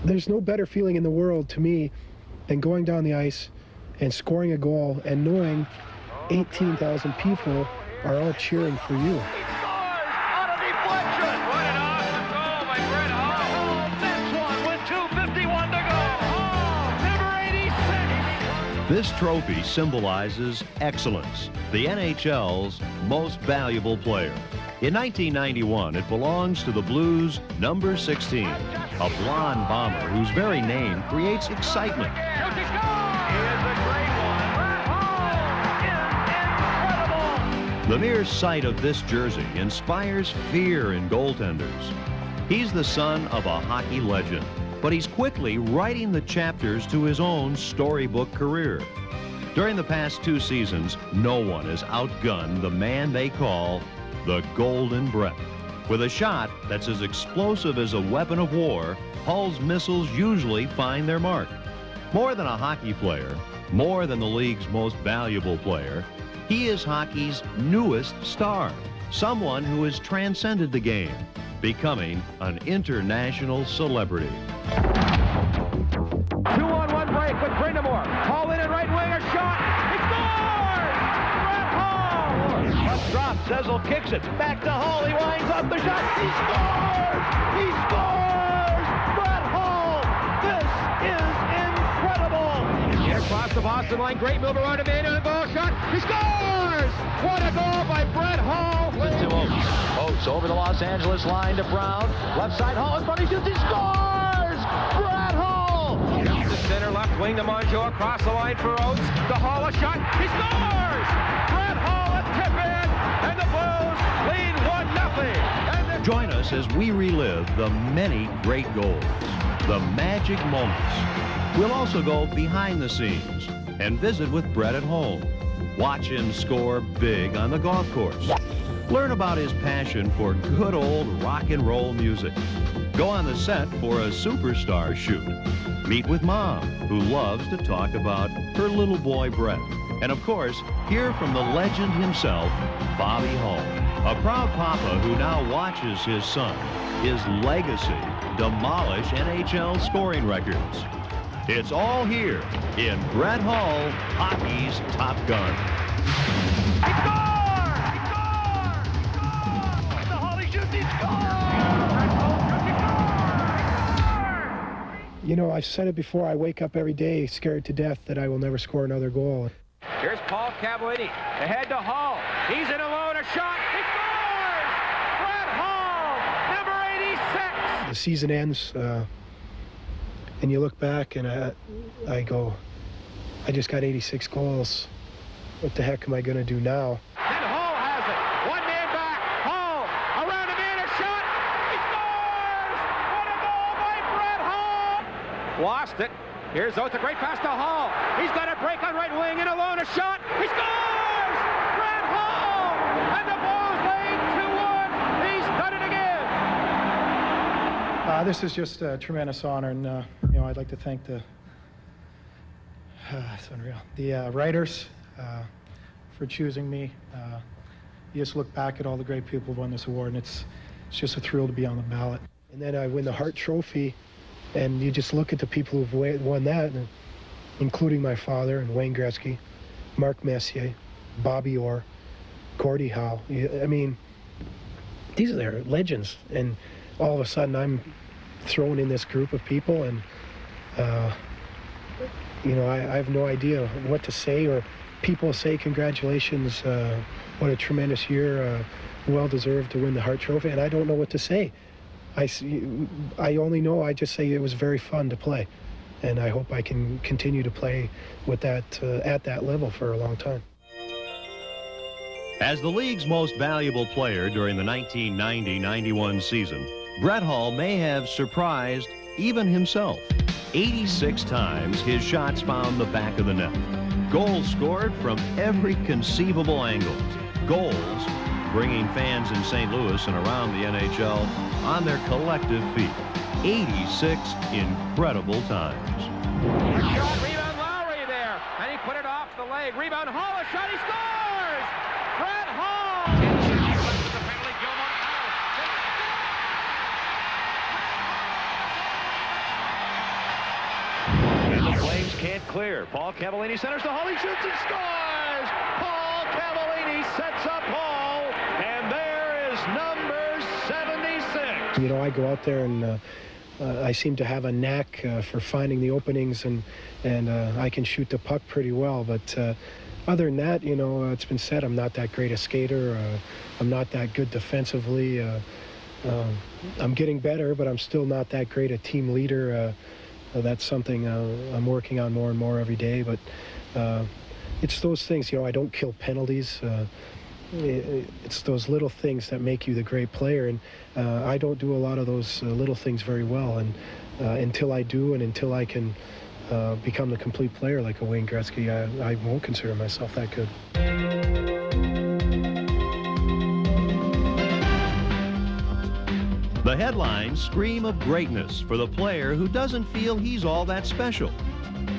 There's no better feeling in the world to me than going down the ice and scoring a goal and knowing 18,000 people are all cheering for you. This trophy symbolizes excellence, the NHL's most valuable player. In 1991, it belongs to the Blues' number 16, a blonde bomber whose very name creates excitement. The mere sight of this jersey inspires fear in goaltenders. He's the son of a hockey legend, but he's quickly writing the chapters to his own storybook career. During the past 2 seasons, no one has outgunned the man they call the Golden Brett. With a shot that's as explosive as a weapon of war, Hull's missiles usually find their mark. More than a hockey player, more than the league's most valuable player, he is hockey's newest star, someone who has transcended the game, becoming an international celebrity. 2-on-1 break with Brindamore. Hall in at right wing, a shot. He scores! Brett Hull! Puck drops. Sezel kicks it. Back to Hull. He winds up the shot. He scores! He scores! Brett Hull! This is incredible! Here across the Boston line. Great move around to Maine and a goal shot. He scores! What a goal by Brett Hull! To Oates. Oates over the Los Angeles line to Brown. Left side, Hull in front. He shoots. He scores! Brett Hull! Down the center, left wing to Mongeau. Across the line for Oates. The Hull a shot. He scores! Brett Hull a tip in, and the Blues lead 1-0. Join us as we relive the many great goals, the magic moments. We'll also go behind the scenes and visit with Brett at home. Watch him score big on the golf course. Learn about his passion for good old rock and roll music. Go on the set for a superstar shoot. Meet with Mom, who loves to talk about her little boy Brett. And of course, hear from the legend himself, Bobby Hull, a proud papa who now watches his son, his legacy, demolish NHL scoring records. It's all here in Brett Hull, hockey's Top Gun. He scores! He scores! He scores! The Hull, he shoots, he scores! Brett Hull shoots, he scores! You know, I've said it before, I wake up every day scared to death that I will never score another goal. Here's Paul Cavallini. Ahead to Hull. He's in alone. A shot. He scores! Brett Hull, number 86. The season ends, and you look back and I go, I just got 86 goals. What the heck am I going to do now? And Hull has it. One man back. Hull around a man. A shot. He scores! What a goal by Brett Hull! Lost it. Here's Oates, a great pass to Hull. He's got a break on right wing and alone. A shot. He scores! Brett Hull! And the Blues lead 2-1. He's done it again. This is just a tremendous honor, and I'd like to thank the it's unreal. The writers for choosing me. You just look back at all the great people who won this award, and it's just a thrill to be on the ballot. And then I win the Hart Trophy, and you just look at the people who've won that, and including my father and Wayne Gretzky, Mark Messier, Bobby Orr, Gordie Howe. I mean, these are their legends, and all of a sudden I'm thrown in this group of people, and I have no idea what to say. Or people say congratulations, what a tremendous year, well deserved to win the Hart Trophy, and I don't know what to say. I only know I just say it was very fun to play, and I hope I can continue to play with that at that level for a long time. As the league's most valuable player during the 1990-91 season, Brett Hull may have surprised even himself. 86 times his shots found the back of the net. Goals scored from every conceivable angle. Goals bringing fans in St. Louis and around the NHL on their collective feet. 86 incredible times. Shot, rebound, Lowry there, and he put it off the leg. Rebound, Hull, a shot, he scores! Brett Hull! With the penalty, Gilmore out. can't clear. Paul Cavallini centers to Hall. He shoots and scores! Paul Cavallini sets up Hall, and there is number 76. You know, I go out there and I seem to have a knack for finding the openings, and I can shoot the puck pretty well. But other than that, you know, it's been said I'm not that great a skater. I'm not that good defensively. I'm getting better, but I'm still not that great a team leader. That's something I'm working on more and more every day. But it's those things, you know, I don't kill penalties. It's those little things that make you the great player, and I don't do a lot of those little things very well. And until I do, and until I can become the complete player like a Wayne Gretzky, I won't consider myself that good. The headlines scream of greatness for the player who doesn't feel he's all that special.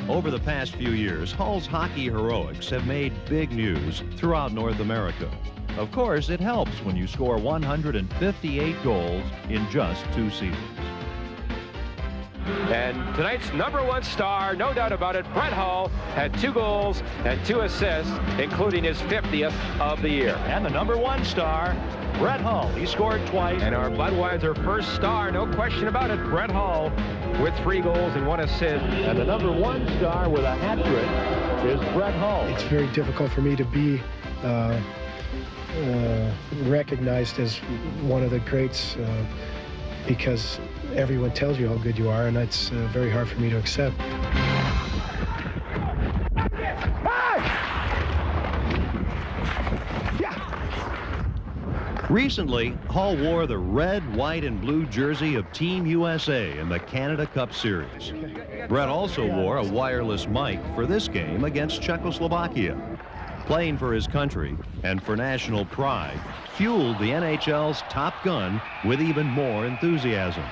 Over the past few years, Hull's hockey heroics have made big news throughout North America. Of course, it helps when you score 158 goals in just 2 seasons. And tonight's #1 star, no doubt about it, Brett Hull, had 2 goals and 2 assists, including his 50th of the year. And the #1 star, Brett Hull. He scored twice. And our Budweiser first star, no question about it, Brett Hull, with 3 goals and 1 assist. And the #1 star with a hat trick is Brett Hull. It's very difficult for me to be recognized as one of the greats because everyone tells you how good you are, and that's very hard for me to accept. Recently, Hull wore the red, white, and blue jersey of Team USA in the Canada Cup Series. Brett also wore a wireless mic for this game against Czechoslovakia. Playing for his country and for national pride fueled the NHL's top gun with even more enthusiasm.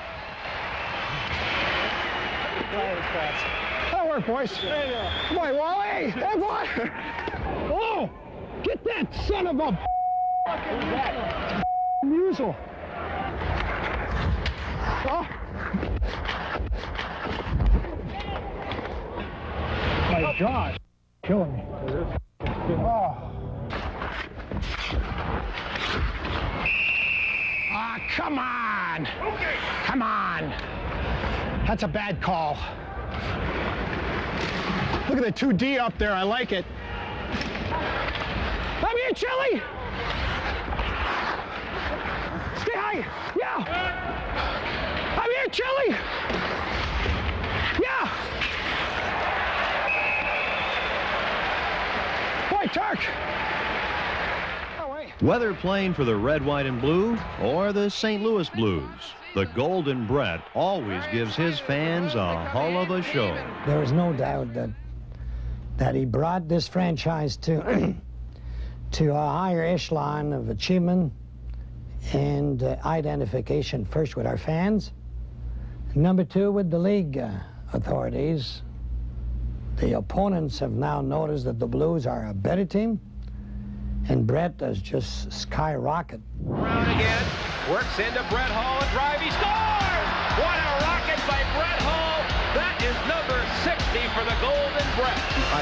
That'll work, boys. Come on, Wally. Hey, boy. Oh, get that son of a Musel. Oh. My God. Killing me. Oh. Ah, come on. Okay. Come on. That's a bad call. Look at the 2D up there. I like it. Come here, Chili. Stay high. Yeah. I'm here, Chili. Yeah. Boy, Turk. Oh, wait. Whether playing for the red, white, and blue or the St. Louis Blues, the Golden Brett always gives his fans a hull of a show. There is no doubt that he brought this franchise to to a higher echelon of achievement and identification, first with our fans, number 2 with the league authorities. The opponents have now noticed that the Blues are a better team, and Brett has just skyrocketed. Brown again, works into Brett Hull, a drive, he scores! What a rocket by Brett Hull! That is number 60 for the Golden Brett.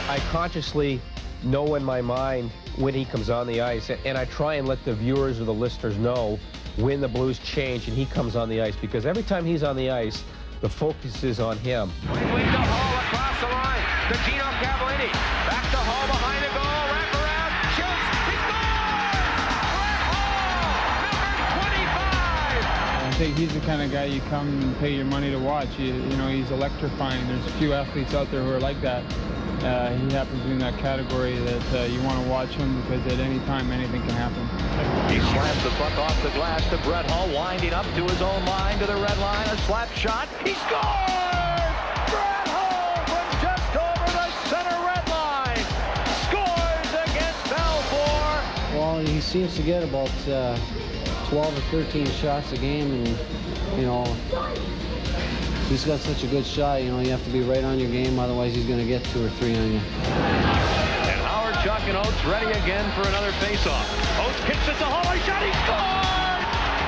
I consciously know in my mind when he comes on the ice, and I try and let the viewers or the listeners know when the Blues change and he comes on the ice, because every time he's on the ice, the focus is on him. Wing to Hull across the line, to Gino Cavallini, back to Hull behind the goal, wrap around, shoots, he scores! Brett Hull, number 25! I think he's the kind of guy you come and pay your money to watch. You know, he's electrifying. There's a few athletes out there who are like that. He happens to be in that category that you want to watch him, because at any time anything can happen. He slams the puck off the glass to Brett Hull, winding up to his own line, to the red line, a slap shot. He scores! Brett Hull from just over the center red line scores against Balfour. Well, he seems to get about 12 or 13 shots a game, and you know, he's got such a good shot. You know, you have to be right on your game, otherwise he's going to get 2 or 3 on you. And Howard, Chuck, and Oates ready again for another faceoff. Oates kicks it to Hull, he shot, he scores!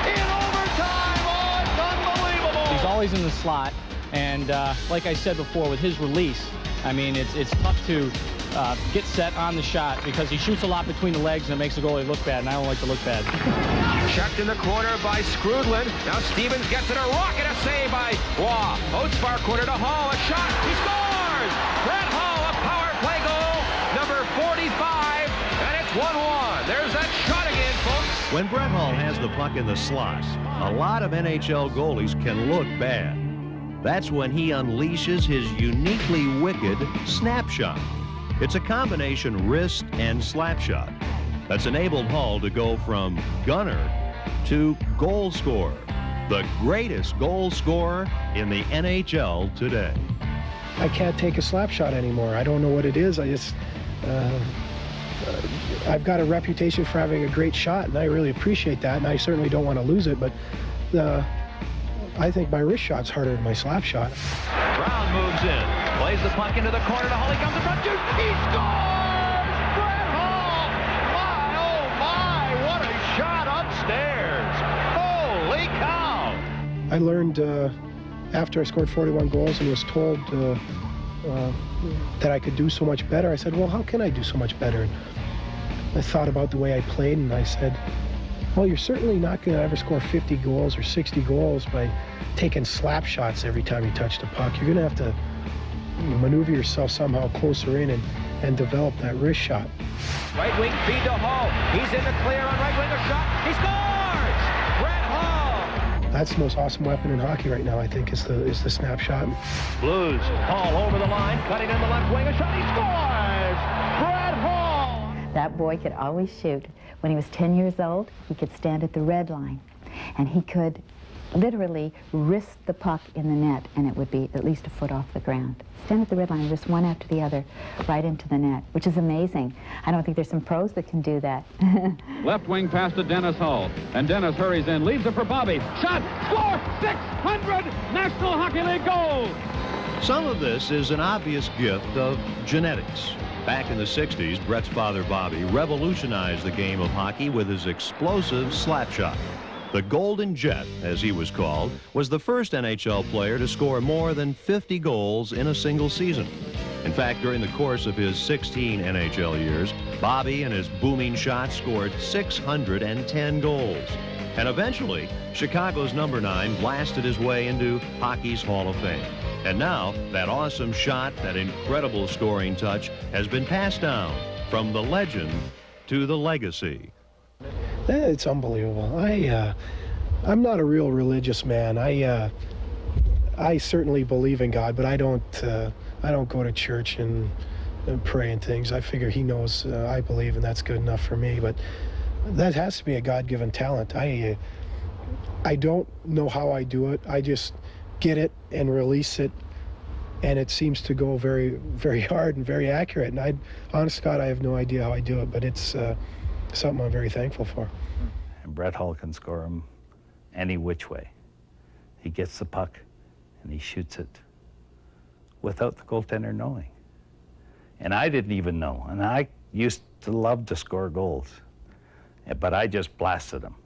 In overtime! Oh, it's unbelievable! He's always in the slot, and like I said before, with his release, I mean, it's tough to get set on the shot because he shoots a lot between the legs and it makes the goalie look bad, and I don't like to look bad. Checked in the corner by Scrudlin. Now Stevens gets it, a rocket, a save by Waugh. Oates far corner to Hall, a shot, he scores! Brett Hall, a power play goal, number 45, and it's 1-1. There's that shot again, folks. When Brett Hall has the puck in the slot, a lot of NHL goalies can look bad. That's when he unleashes his uniquely wicked snapshot. It's a combination wrist and slap shot that's enabled Hall to go from gunner to goal scorer, the greatest goal scorer in the NHL today. I can't take a slap shot anymore. I don't know what it is. I've got a reputation for having a great shot, and I really appreciate that, and I certainly don't want to lose it, but I think my wrist shot's harder than my slap shot. Brown moves in, plays the puck into the corner to Hall. He comes in front, shoots, he scores! Brett Hall! My, oh my, what a shot upstairs! Holy cow! I learned after I scored 41 goals and was told that I could do so much better. I said, well, how can I do so much better? And I thought about the way I played, and I said, well, you're certainly not going to ever score 50 goals or 60 goals by taking slap shots every time you touch the puck. You're going to have to maneuver yourself somehow closer in and develop that wrist shot. Right wing feed to Hall. He's in the clear on right wing, a shot. He scores! Brett Hall! That's the most awesome weapon in hockey right now, I think, is the snapshot. Blues, Hall over the line, cutting in the left wing, a shot. He scores! Brett Hall! That boy could always shoot. When he was 10 years old, he could stand at the red line, and he could literally wrist the puck in the net, and it would be at least a foot off the ground. Stand at the red line, just one after the other, right into the net, which is amazing. I don't think there's some pros that can do that. Left wing pass to Dennis Hall, and Dennis hurries in, leaves it for Bobby. Shot, score, 600 National Hockey League goals! Some of this is an obvious gift of genetics. Back in the 60s, Brett's father, Bobby, revolutionized the game of hockey with his explosive slap shot. The Golden Jet, as he was called, was the first NHL player to score more than 50 goals in a single season. In fact, during the course of his 16 NHL years, Bobby and his booming shot scored 610 goals. And eventually, Chicago's number 9 blasted his way into hockey's Hall of Fame. And now, that awesome shot, that incredible scoring touch, has been passed down from the legend to the legacy. It's unbelievable. I'm not a real religious man. I certainly believe in God, but I don't go to church and pray and things. I figure He knows I believe, and that's good enough for me. But that has to be a God-given talent. I don't know how I do it. I just get it and release it, and it seems to go very, very hard and very accurate. And honest to God, I have no idea how I do it, but it's something I'm very thankful for. And Brett Hall can score him any which way. He gets the puck and he shoots it without the goaltender knowing. And I didn't even know. And I used to love to score goals, but I just blasted them.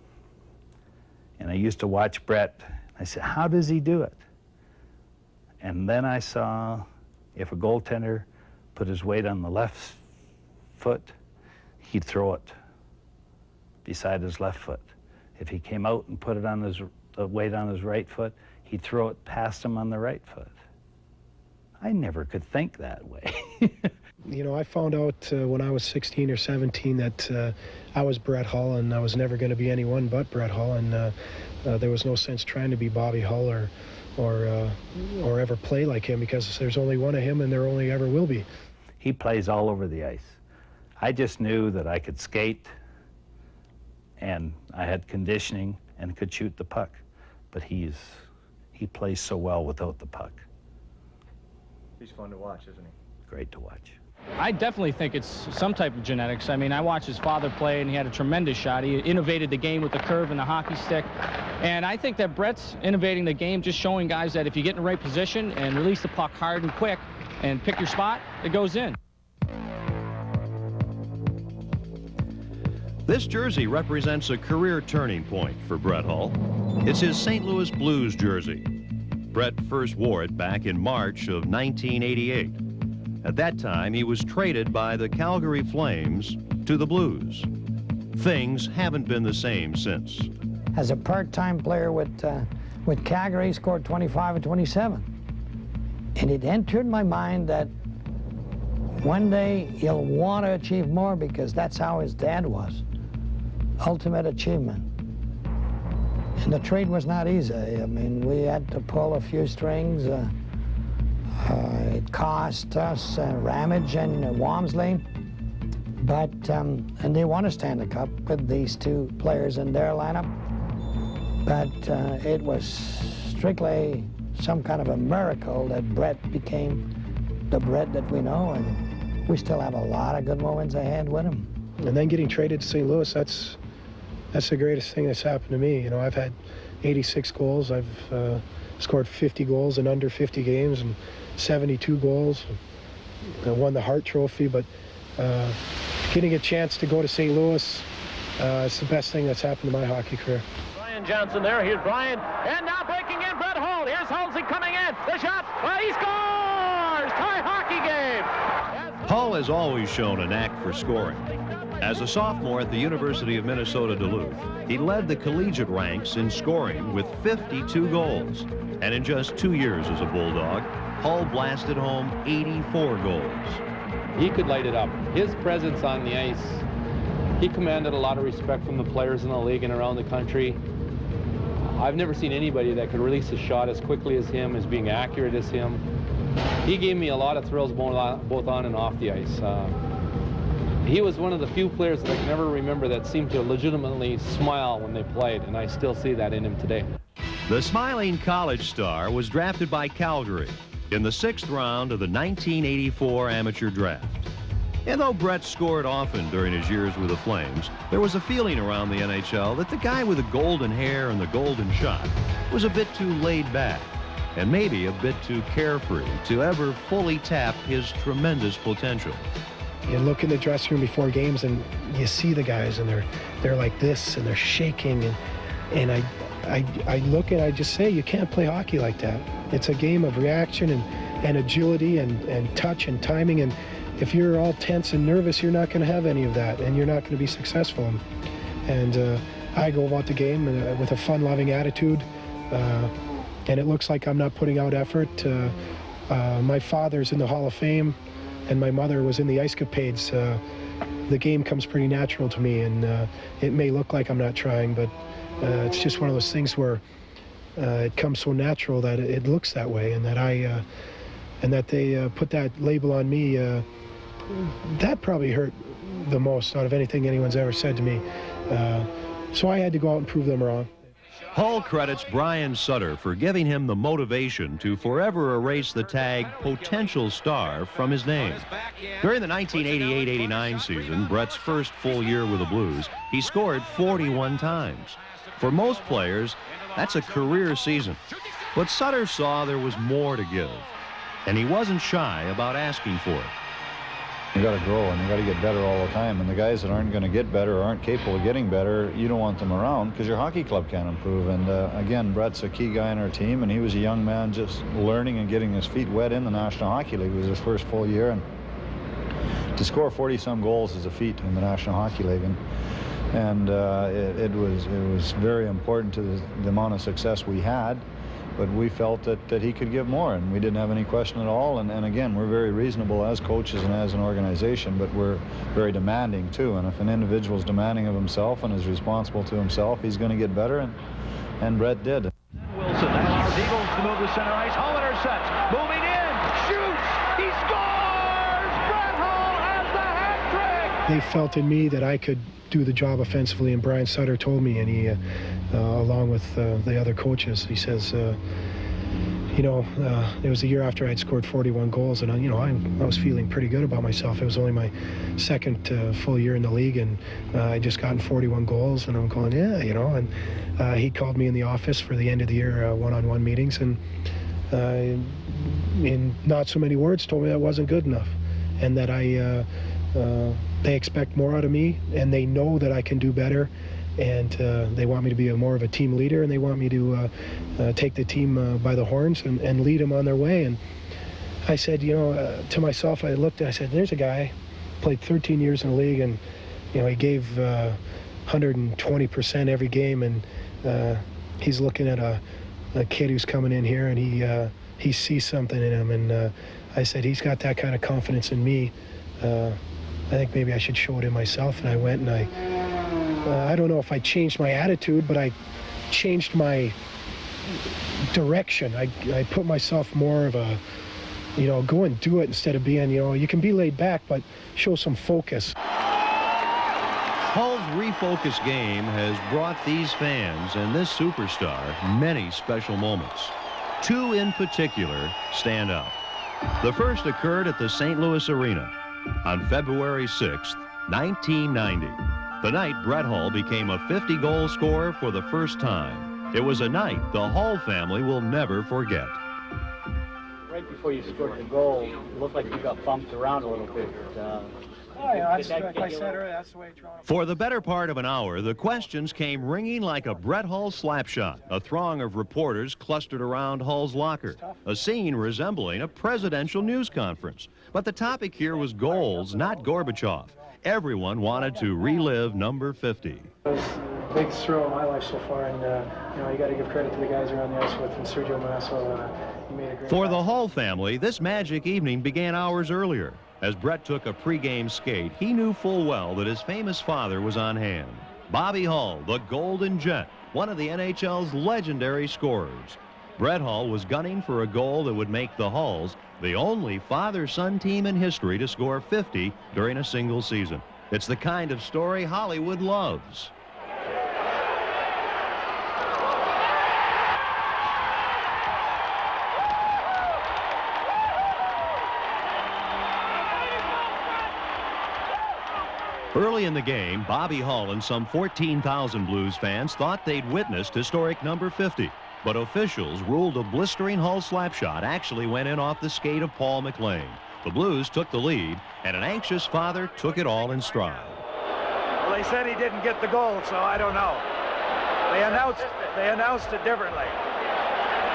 And I used to watch Brett. I said, how does he do it? And then I saw if a goaltender put his weight on the left foot, he'd throw it beside his left foot. If he came out and put it on his weight on his right foot, he'd throw it past him on the right foot. I never could think that way. You know, I found out when I was 16 or 17 that I was Brett Hall, and I was never going to be anyone but Brett Hall, and there was no sense trying to be Bobby Hull or ever play like him, because there's only one of him and there only ever will be. He plays all over the ice. I just knew that I could skate and I had conditioning and could shoot the puck, but he plays so well without the puck. He's fun to watch, isn't he? Great to watch. I definitely think it's some type of genetics. I mean, I watched his father play, and he had a tremendous shot. He innovated the game with the curve and the hockey stick. And I think that Brett's innovating the game, just showing guys that if you get in the right position and release the puck hard and quick and pick your spot, it goes in. This jersey represents a career turning point for Brett Hull. It's his St. Louis Blues jersey. Brett first wore it back in March of 1988. At that time, he was traded by the Calgary Flames to the Blues. Things haven't been the same since. As a part-time player with Calgary, he scored 25 and 27. And it entered my mind that one day he'll want to achieve more because that's how his dad was. Ultimate achievement. And the trade was not easy. I mean, we had to pull a few strings. It cost us Ramage and Walmsley. But, and they won a Stanley Cup with these two players in their lineup. But it was strictly some kind of a miracle that Brett became the Brett that we know, and we still have a lot of good moments ahead with him. And then getting traded to St. Louis, that's the greatest thing that's happened to me. You know, I've had 86 goals. I've scored 50 goals in under 50 games and 72 goals. I won the Hart Trophy, but getting a chance to go to St. Louis, it's the best thing that's happened to my hockey career. Brian Johnson there. Here's Brian. And now breaking in, Brett Hull. Here's Halsey coming in. The shot. Well, he scores! Tie hockey game. Hull has always shown a knack for scoring. As a sophomore at the University of Minnesota Duluth, he led the collegiate ranks in scoring with 52 goals. And in just 2 years as a Bulldog, Hull blasted home 84 goals. He could light it up. His presence on the ice, he commanded a lot of respect from the players in the league and around the country. I've never seen anybody that could release a shot as quickly as him, as being accurate as him. He gave me a lot of thrills both on and off the ice. He was one of the few players that I can never remember that seemed to legitimately smile when they played, and I still see that in him today. The smiling college star was drafted by Calgary in the 6th round of the 1984 amateur draft. And though Brett scored often during his years with the Flames, there was a feeling around the NHL that the guy with the golden hair and the golden shot was a bit too laid back and maybe a bit too carefree to ever fully tap his tremendous potential. You look in the dressing room before games and you see the guys and they're like this and they're shaking, and I look and I just say, you can't play hockey like that. It's a game of reaction and agility and touch and timing, and if you're all tense and nervous, you're not going to have any of that, and you're not going to be successful. And I go about the game with a fun-loving attitude, and it looks like I'm not putting out effort. My father's in the Hall of Fame, and my mother was in the Ice Capades. The game comes pretty natural to me, and it may look like I'm not trying, but it's just one of those things where it comes so natural that it looks that way, and that they put that label on me. That probably hurt the most out of anything anyone's ever said to me. So I had to go out and prove them wrong. Hull credits Brian Sutter for giving him the motivation to forever erase the tag potential star from his name. During the 1988-89 season, Brett's first full year with the Blues, he scored 41 times. For most players, that's a career season. But Sutter saw there was more to give, and he wasn't shy about asking for it. You got to grow and you got to get better all the time. And the guys that aren't going to get better or aren't capable of getting better, you don't want them around because your hockey club can't improve. And again, Brett's a key guy in our team, and he was a young man just learning and getting his feet wet in the National Hockey League. It was his first full year, and to score 40-some goals is a feat in the National Hockey League. And it was very important to the amount of success we had. But we felt that he could give more, and we didn't have any question at all. And again, we're very reasonable as coaches and as an organization, but we're very demanding too. And if an individual's demanding of himself and is responsible to himself, he's going to get better, and Brett did. Wilson, now our Eagles to move to center ice. Hull intercepts, moving in, shoots, he scores! Brett Hull has the hat trick! They felt in me that I could do the job offensively, and Brian Sutter told me, and he, along with the other coaches, he says, it was a year after I'd scored 41 goals, and I was feeling pretty good about myself. It was only my second full year in the league, and I just gotten 41 goals, and I'm going, yeah, and he called me in the office for the end of the year one-on-one meetings, and in not so many words told me that wasn't good enough, and that they expect more out of me, and they know that I can do better, and they want me to be more of a team leader, and they want me to take the team by the horns and lead them on their way. And I said, to myself, I looked and I said, there's a guy, played 13 years in the league, and, he gave 120% every game, and he's looking at a kid who's coming in here, and he sees something in him, and I said, he's got that kind of confidence in me. I think maybe I should show it in myself, and I went and I don't know if I changed my attitude, but I changed my direction. I put myself more of a, go and do it instead of being, you can be laid back, but show some focus. Hull's refocused game has brought these fans and this superstar many special moments. Two in particular stand out. The first occurred at the St. Louis Arena on February 6th, 1990. The night Brett Hull became a 50-goal scorer for the first time. It was a night the Hull family will never forget. Right before you scored the goal, it looked like you got bumped around a little bit. That's like I said earlier, that's the way Toronto... For the better part of an hour, the questions came ringing like a Brett Hull slapshot. A throng of reporters clustered around Hull's locker, a scene resembling a presidential news conference. But the topic here was goals, not Gorbachev. Everyone wanted to relive number 50. It was the biggest thrill of my life so far, and you got to give credit to the guys around the ice with, and Sergio Masso. He made a great For the Hull family, this magic evening began hours earlier. As Brett took a pregame skate, he knew full well that his famous father was on hand. Bobby Hull, the Golden Jet, one of the NHL's legendary scorers. Brett Hull was gunning for a goal that would make the Hulls the only father-son team in history to score 50 during a single season. It's the kind of story Hollywood loves. Early in the game, Bobby Hull and some 14,000 Blues fans thought they'd witnessed historic number 50. But officials ruled a blistering Hull slapshot actually went in off the skate of Paul McLean. The Blues took the lead, and an anxious father took it all in stride. Well, they said he didn't get the goal, so I don't know. They announced it differently.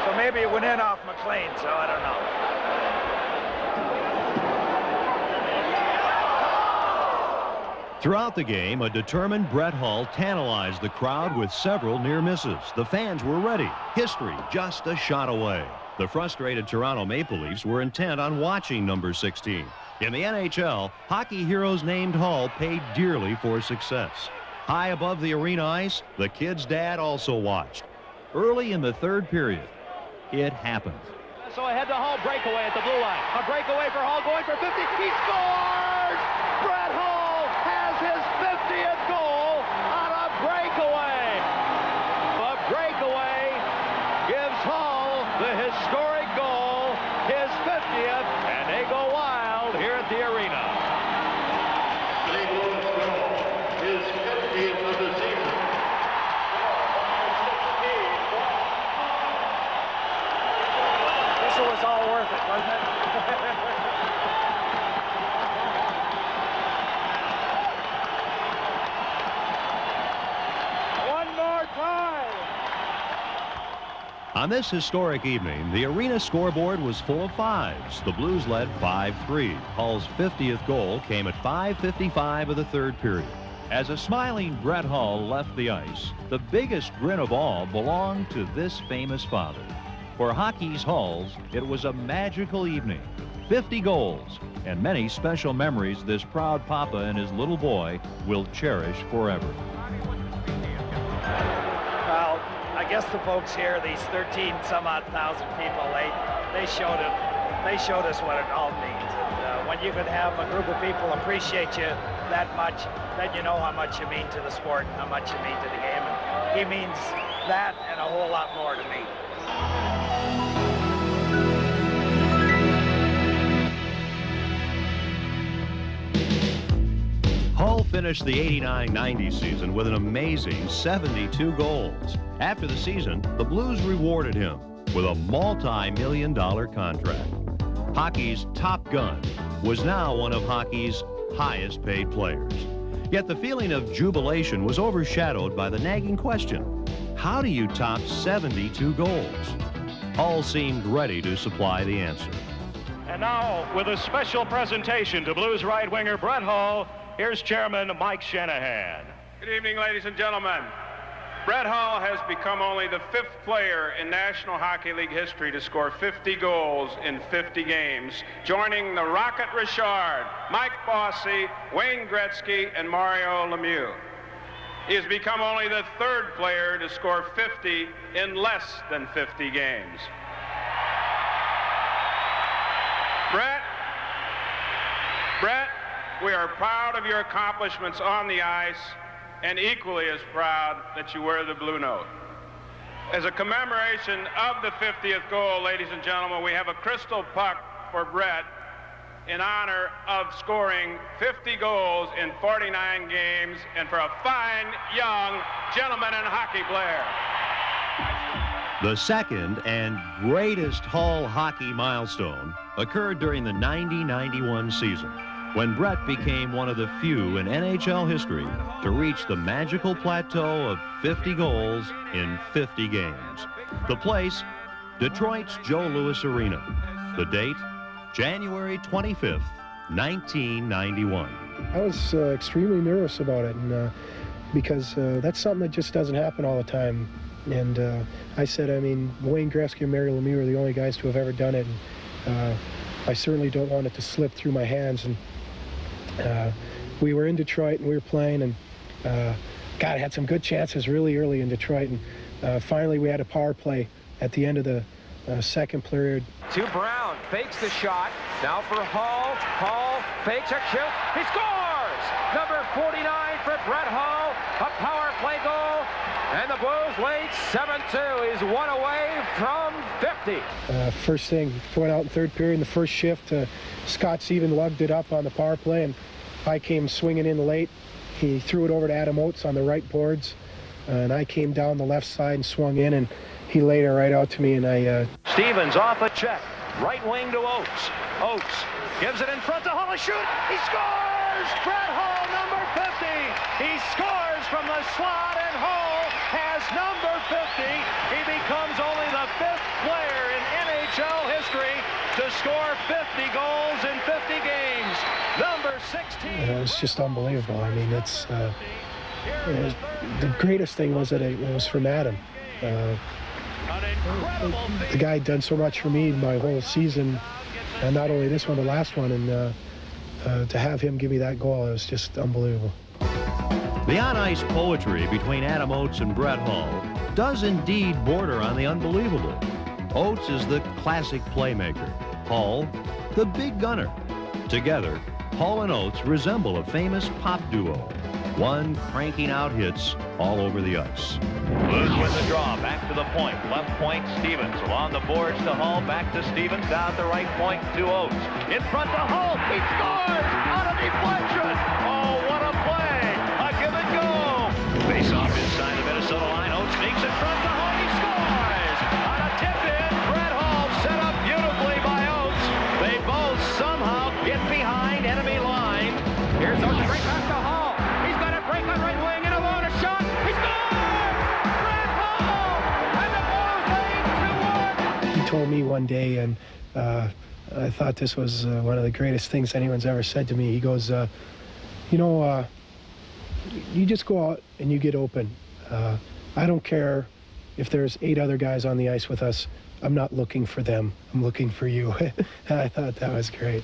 So maybe it went in off McLean, so I don't know. Throughout the game, a determined Brett Hull tantalized the crowd with several near misses. The fans were ready. History just a shot away. The frustrated Toronto Maple Leafs were intent on watching number 16. In the NHL, hockey heroes named Hull paid dearly for success. High above the arena ice, the kid's dad also watched. Early in the third period, it happened. So ahead to Hull, breakaway at the blue line. A breakaway for Hull, going for 50. He scores! Brett Hull has his 50th goal on a breakaway. A breakaway gives Hull the historic goal, his 50th, and they go wild here at the arena. His 50th of the season. This was all worth it, wasn't it? On this historic evening, the arena scoreboard was full of fives. The Blues led 5-3. Hull's 50th goal came at 5:55 of the third period. As a smiling Brett Hull left the ice, the biggest grin of all belonged to this famous father. For hockey's Hulls, it was a magical evening. 50 goals and many special memories this proud papa and his little boy will cherish forever. Well, I guess the folks here, these 13-some-odd thousand people, they showed us what it all means. And when you could have a group of people appreciate you that much, then you know how much you mean to the sport and how much you mean to the game. And he means that and a whole lot more to me. Hull finished the 89-90 season with an amazing 72 goals. After the season, the Blues rewarded him with a multi-million-dollar contract. Hockey's top gun was now one of hockey's highest-paid players. Yet the feeling of jubilation was overshadowed by the nagging question, how do you top 72 goals? Hull seemed ready to supply the answer. And And now, with a special presentation to Blues right winger Brett Hull, here's Chairman Mike Shanahan. Good evening, ladies and gentlemen. Brett Hull has become only the 5th player in National Hockey League history to score 50 goals in 50 games, joining the Rocket Richard, Mike Bossy, Wayne Gretzky, and Mario Lemieux. He has become only the 3rd player to score 50 in less than 50 games. Brett, we are proud of your accomplishments on the ice, and equally as proud that you wear the blue note. As a commemoration of the 50th goal, ladies and gentlemen, we have a crystal puck for Brett in honor of scoring 50 goals in 49 games and for a fine young gentleman and hockey player. The second and greatest Hull hockey milestone occurred during the 90-91 season, when Brett became one of the few in NHL history to reach the magical plateau of 50 goals in 50 games. The place, Detroit's Joe Louis Arena. The date, January 25th, 1991. I was extremely nervous about it, and because that's something that just doesn't happen all the time. And I said, I mean, Wayne Gretzky and Mario Lemieux are the only guys to have ever done it. And I certainly don't want it to slip through my hands. And we were in Detroit and we were playing, and God, I had some good chances really early in Detroit. And finally, we had a power play at the end of the second period. To Brown, fakes the shot. Now for Hull. Hull fakes a shoot. He scores! Number 49 for Brett Hull. A power play goal. And the Blues lead 7-2. He's one away from 50. First thing, going out in third period in the first shift, Scott Seaven lugged it up on the power play, and I came swinging in late. He threw it over to Adam Oates on the right boards, and I came down the left side and swung in, and he laid it right out to me, and I... Stevens off a check. Right wing to Oates. Oates gives it in front to Hull. A shoot. He scores! Brett Hull, number 50. He scores from the slot, and Hull has number 50. He becomes only the 5th player in NHL history to score 50 goals in 50 games. Number 16. It was just unbelievable. I mean, it's the greatest thing was that it was from Adam. The guy had done so much for me my whole season, and not only this one, the last one, and to have him give me that goal, it was just unbelievable. The on-ice poetry between Adam Oates and Brett Hull does indeed border on the unbelievable. Oates is the classic playmaker, Hull, the big gunner. Together, Hull and Oates resemble a famous pop duo, one cranking out hits all over the ice. Blues win the draw, back to the point. Left point, Stevens. Along the boards to Hull, back to Stevens, down the right point to Oates. In front to Hull, he scores! On a deflection! Oh, what a play! A give and go! Face off inside the Minnesota line. Oates sneaks in front to Hull, he scores! On a tip-in, Brett Hull set up beautifully by Oates. They both somehow get behind enemy line. Here's Oates, right back to Hull. He's got a break on right wing and alone, a shot. He scores! Brett Hull! And the Blues lead 2-1. He told me one day, and I thought this was one of the greatest things anyone's ever said to me. He goes, you know, you just go out and you get open. I don't care if there's 8 other guys on the ice with us. I'm not looking for them. I'm looking for you. And I thought that was great.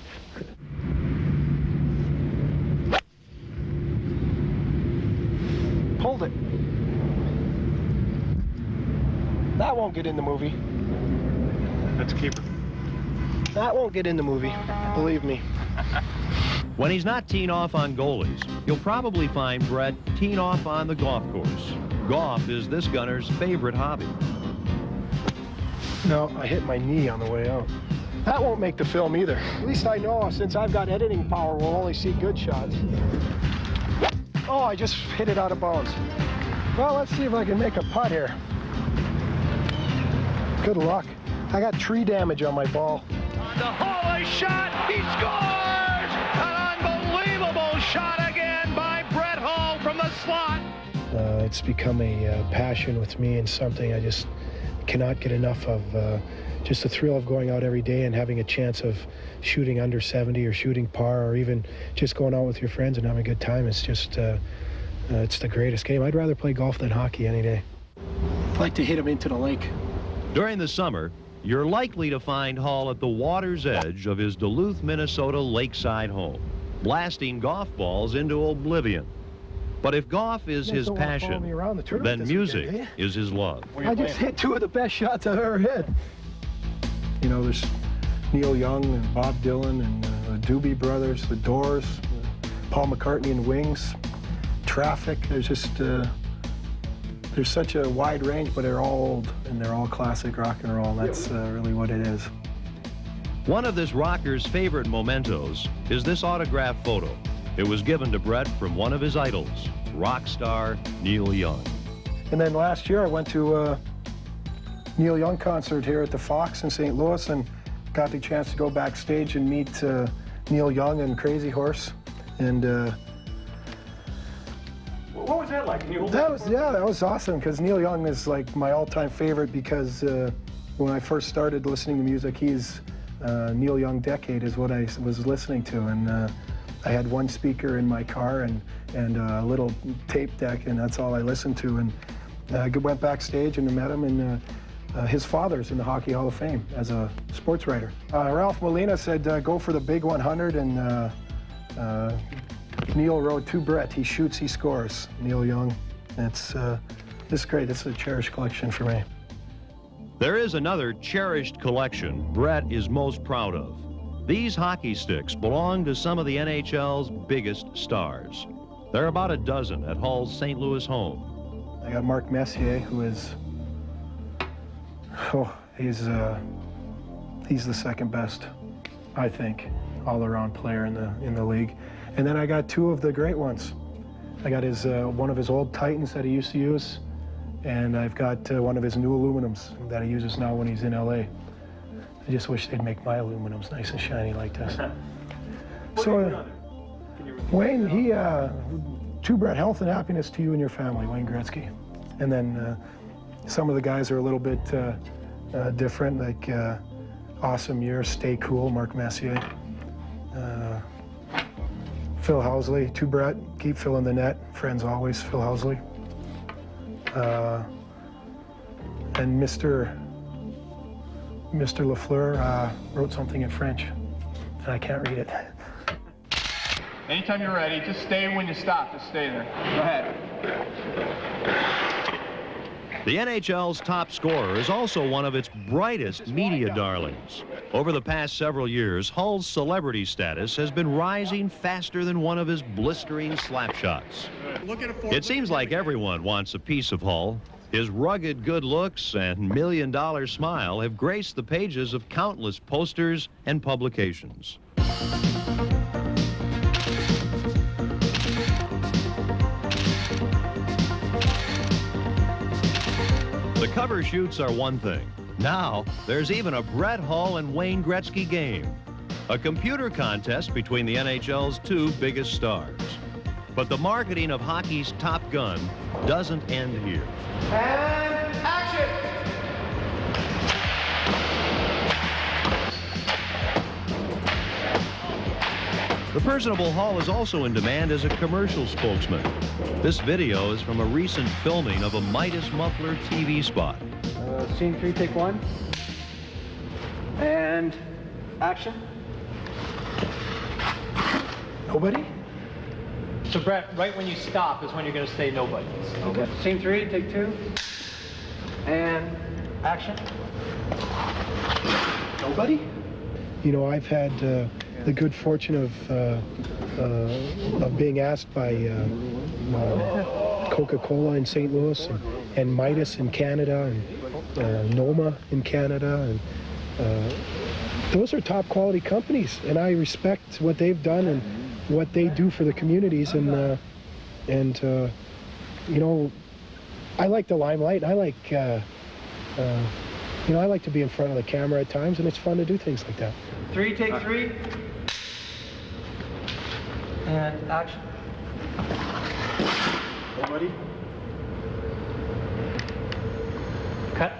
Hold it. That won't get in the movie. That's a keeper. That won't get in the movie, believe me. When he's not teeing off on goalies, you'll probably find Brett teeing off on the golf course. Golf is this gunner's favorite hobby. No, I hit my knee on the way out. That won't make the film either. At least I know, since I've got editing power, we'll only see good shots. Oh, I just hit it out of bounds. Well, let's see if I can make a putt here. Good luck. I got tree damage on my ball. The Hull, a shot, he scores! An unbelievable shot again by Brett Hull from the slot. It's become a passion with me and something I just cannot get enough of. just the thrill of going out every day and having a chance of shooting under 70 or shooting par or even just going out with your friends and having a good time. It's just, it's the greatest game. I'd rather play golf than hockey any day. I'd like to hit them into the lake. During the summer, you're likely to find Hall at the water's edge of his Duluth, Minnesota lakeside home, blasting golf balls into oblivion. But if golf is his passion, then music is his love. I just hit 2 of the best shots I've ever hit. You know, there's Neil Young and Bob Dylan and the Doobie Brothers, the Doors, Paul McCartney and Wings, Traffic. There's just, there's such a wide range, but they're all old and they're all classic rock and roll. That's really what it is. One of this rocker's favorite mementos is this autograph photo. It was given to Brett from one of his idols, rock star Neil Young. And then last year I went to a Neil Young concert here at the Fox in St. Louis and got the chance to go backstage and meet Neil Young and Crazy Horse. And what was that like? That was awesome because Neil Young is like my all-time favorite because when I first started listening to music, he's Neil Young decade is what I was listening to. And I had one speaker in my car and a little tape deck, and that's all I listened to. And I went backstage and met him, and his father's in the Hockey Hall of Fame as a sports writer. Ralph Molina said, go for the big 100, and Neil wrote to Brett, he shoots, he scores. Neil Young. It's great. It's a cherished collection for me. There is another cherished collection Brett is most proud of. These hockey sticks belong to some of the NHL's biggest stars. There are about a dozen at Hall's St. Louis home. I got Mark Messier, who is, he's the second best, I think, all-around player in the league. And then I got 2 of the great ones. I got one of his old Titans that he used to use, and I've got one of his new aluminums that he uses now when he's in LA. I just wish they'd make my aluminums nice and shiny like this. So, Wayne, to Brett, health and happiness to you and your family, Wayne Gretzky. And then some of the guys are a little bit different, like Awesome Year, Stay Cool, Mark Messier. Phil Housley, to Brett, keep filling the net, friends always, Phil Housley. And Mr. Lafleur wrote something in French, and I can't read it. Anytime you're ready, just stay when you stop. Just stay there. Go ahead. The NHL's top scorer is also one of its brightest media darlings. Over the past several years, Hull's celebrity status has been rising faster than one of his blistering slap shots. It seems like everyone wants a piece of Hull. His rugged good looks and million-dollar smile have graced the pages of countless posters and publications. The cover shoots are one thing. Now, there's even a Brett Hull and Wayne Gretzky game, a computer contest between the NHL's 2 biggest stars. But the marketing of hockey's top gun doesn't end here. And action! The personable Hull is also in demand as a commercial spokesman. This video is from a recent filming of a Midas Muffler TV spot. Scene 3, take 1. And action. Nobody? So, Brett, right when you stop is when you're going to say nobody. Okay. Scene 3, take 2. And action. Nobody? You know, I've had the good fortune of being asked by Coca-Cola in St. Louis and Midas in Canada and Noma in Canada, and those are top quality companies, and I respect what they've done and what they do for the communities, and you know, I like the limelight. I like you know, I like to be in front of the camera at times, and it's fun to do things like that. 3, take 3. And action. Nobody? Cut.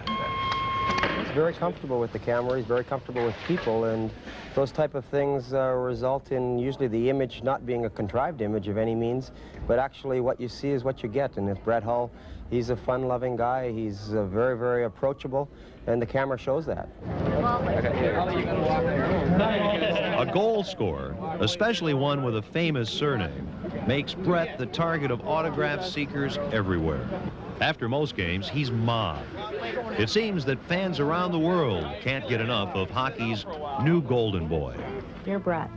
very comfortable with the camera. He's very comfortable with people, and those type of things result in usually the image not being a contrived image of any means, but actually what you see is what you get. And with Brett Hull, he's a fun-loving guy. He's very, very approachable, and the camera shows that. A goal scorer, especially one with a famous surname, makes Brett the target of autograph seekers everywhere. After most games, he's mobbed. It seems that fans around the world can't get enough of hockey's new golden boy. Dear Brett,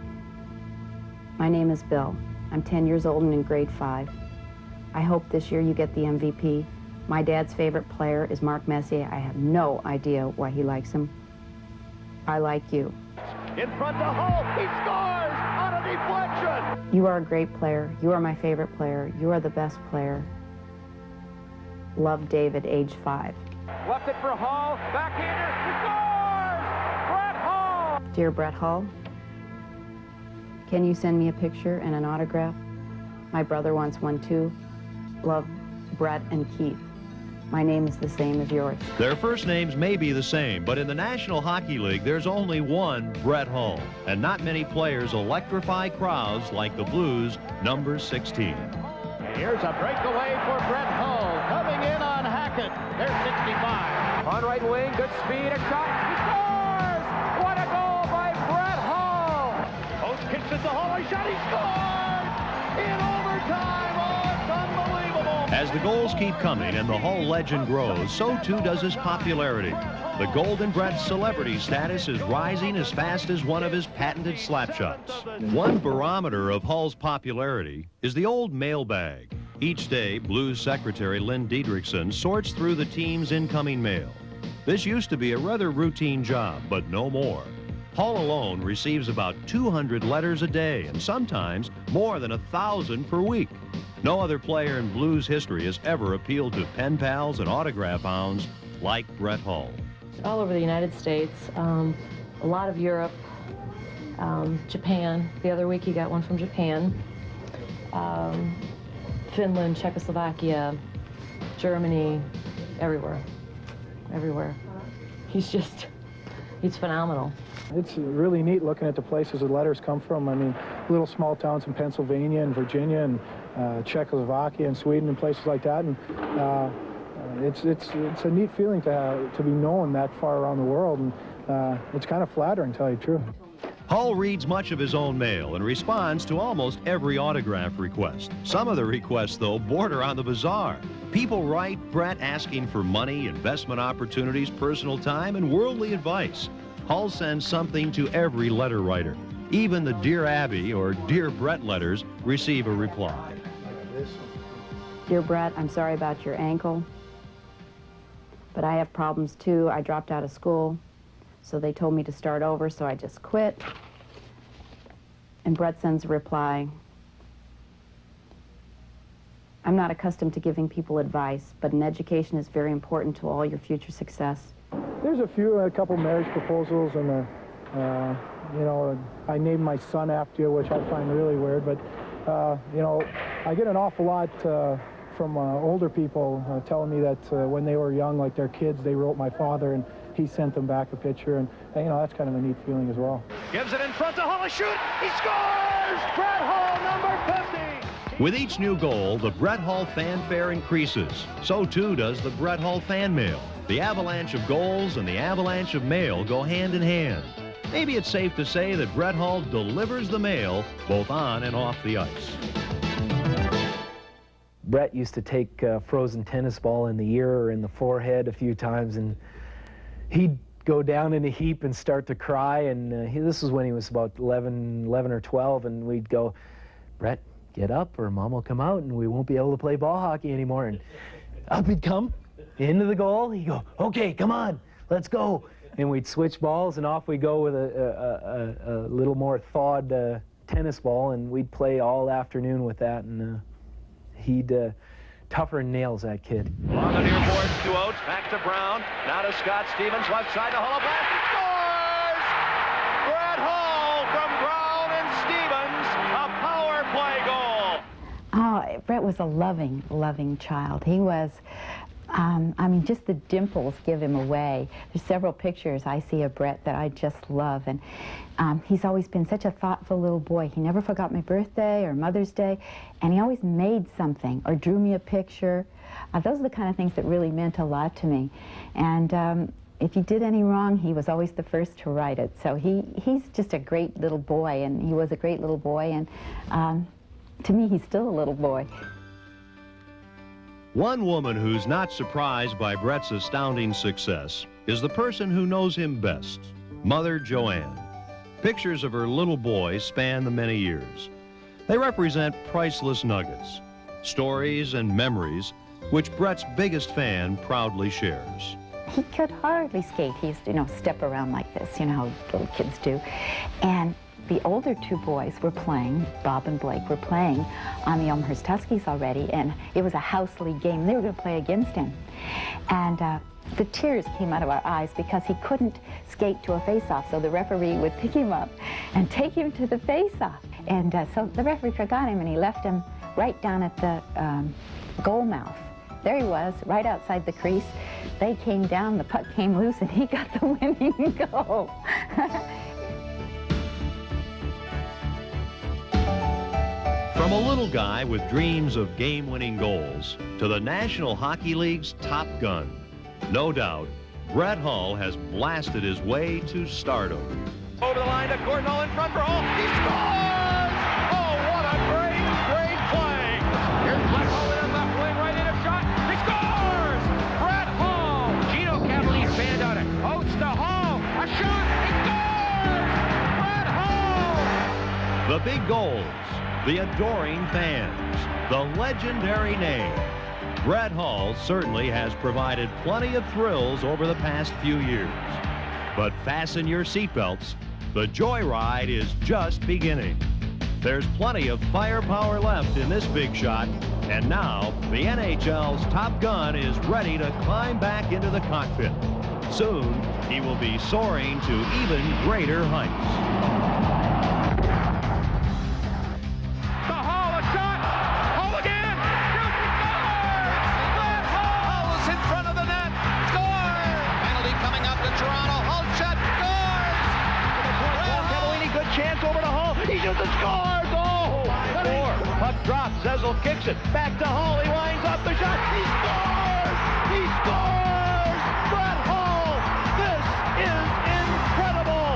my name is Bill. I'm 10 years old and in grade 5. I hope this year you get the MVP. My dad's favorite player is Mark Messier. I have no idea why he likes him. I like you. In front to Hull, he scores on a deflection. You are a great player. You are my favorite player. You are the best player. Love, David, age 5. Left it for Hull, backhander, he scores! Brett Hull! Dear Brett Hull, can you send me a picture and an autograph? My brother wants one too. Love, Brett and Keith. My name is the same as yours. Their first names may be the same, but in the National Hockey League, there's only one Brett Hull, and not many players electrify crowds like the Blues' number 16. Here's a breakaway for Brett Hull, coming in on Hackett. There's 65. On right wing, good speed, a shot, he scores! What a goal by Brett Hull! Post kicks it to Hull, a shot, he scores! In overtime, oh, it's unbelievable! As the goals keep coming and the Hull legend grows, so too does his popularity. The Golden Brett's celebrity status is rising as fast as one of his patented slap shots. One barometer of Hull's popularity is the old mailbag. Each day, Blues secretary Lynn Diedrichson sorts through the team's incoming mail. This used to be a rather routine job, but no more. Hull alone receives about 200 letters a day, and sometimes more than 1,000 per week. No other player in Blues history has ever appealed to pen pals and autograph hounds like Brett Hull. All over the United States, a lot of Europe, Japan. The other week he got one from Japan. Finland, Czechoslovakia, Germany, everywhere. He's phenomenal. It's really neat looking at the places the letters come from. I mean, little small towns in Pennsylvania and Virginia and Czechoslovakia and Sweden and places like that. And it's a neat feeling to be known that far around the world, and it's kind of flattering, to tell you the truth. Hull reads much of his own mail and responds to almost every autograph request. Some of the requests, though, border on the bizarre. People write Brett asking for money, investment opportunities, personal time, and worldly advice. Hull sends something to every letter writer. Even the Dear Abby or Dear Brett letters receive a reply. Dear Brett, I'm sorry about your ankle, but I have problems too. I dropped out of school, so they told me to start over, so I just quit. And Brett sends a reply. I'm not accustomed to giving people advice, but an education is very important to all your future success. There's a couple marriage proposals, and you know, I named my son after you, which I find really weird, but you know, I get an awful lot from older people telling me that when they were young, like their kids, they wrote my father, and he sent them back a picture, and you know, that's kind of a neat feeling as well. Gives it in front to Hull, a shoot, he scores! Brett Hull, number 50! With each new goal, the Brett Hull fanfare increases. So too does the Brett Hull fan mail. The avalanche of goals and the avalanche of mail go hand in hand. Maybe it's safe to say that Brett Hull delivers the mail both on and off the ice. Brett used to take a frozen tennis ball in the ear or in the forehead a few times, and he'd go down in a heap and start to cry. And this was when he was about 11 or 12, and we'd go, Brett, get up or Mom will come out and we won't be able to play ball hockey anymore. And up he'd come into the goal. He'd go, okay, come on, let's go. And we'd switch balls, and off we'd go with a little more thawed tennis ball, and we'd play all afternoon with that. And he'd tougher than nails, that kid. On the near boards, 2 outs, back to Brown, now to Scott Stevens, left side to Hull, blast, he scores! Brett Hull from Brown and Stevens, a power play goal. Oh, Brett was a loving, loving child. He was I mean, just the dimples give him away. There's several pictures I see of Brett that I just love, and he's always been such a thoughtful little boy. He never forgot my birthday or Mother's Day, and he always made something or drew me a picture. Those are the kind of things that really meant a lot to me. And if he did any wrong, he was always the first to right it. So he's just a great little boy, and he was a great little boy, and to me, he's still a little boy. One woman who's not surprised by Brett's astounding success is the person who knows him best, Mother Joanne. Pictures of her little boy span the many years. They represent priceless nuggets, stories and memories which Brett's biggest fan proudly shares. He could hardly skate. He used to, step around like this, how little kids do. And the older two boys were playing, Bob and Blake were playing on the Elmhurst Huskies already, and it was a house league game. They were going to play against him. And the tears came out of our eyes because he couldn't skate to a face-off, so the referee would pick him up and take him to the face-off. And so the referee forgot him, and he left him right down at the goal mouth. There he was, right outside the crease. They came down, the puck came loose, and he got the winning goal. From a little guy with dreams of game-winning goals to the National Hockey League's top gun, no doubt, Brett Hull has blasted his way to stardom. Over the line to Gordon in front for Hull. He scores! Oh, what a great, great play. Here's Brett Hull in left wing, right in a shot. He scores! Brett Hull! Gino Cavalier band on it. Oates to Hull. A shot. He scores! Brett Hull! The big goals, the adoring fans, the legendary name. Brett Hull certainly has provided plenty of thrills over the past few years. But fasten your seatbelts. The joyride is just beginning. There's plenty of firepower left in this big shot, and now the NHL's top gun is ready to climb back into the cockpit. Soon, he will be soaring to even greater heights. Scores! Oh! 5-4. Puck drops. Zezel kicks it. Back to Hull. He winds up the shot. He scores! He scores! Brett Hull! This is incredible!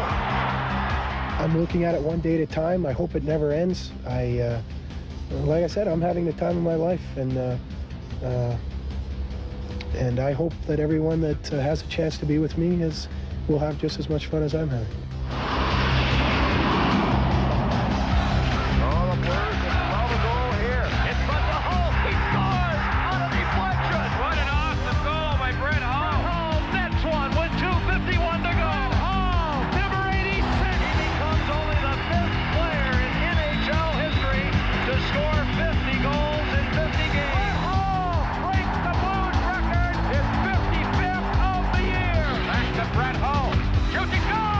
I'm looking at it one day at a time. I hope it never ends. Like I said, I'm having the time of my life, and I hope that everyone that has a chance to be with me will have just as much fun as I'm having. Brett Hull. Shooting goal!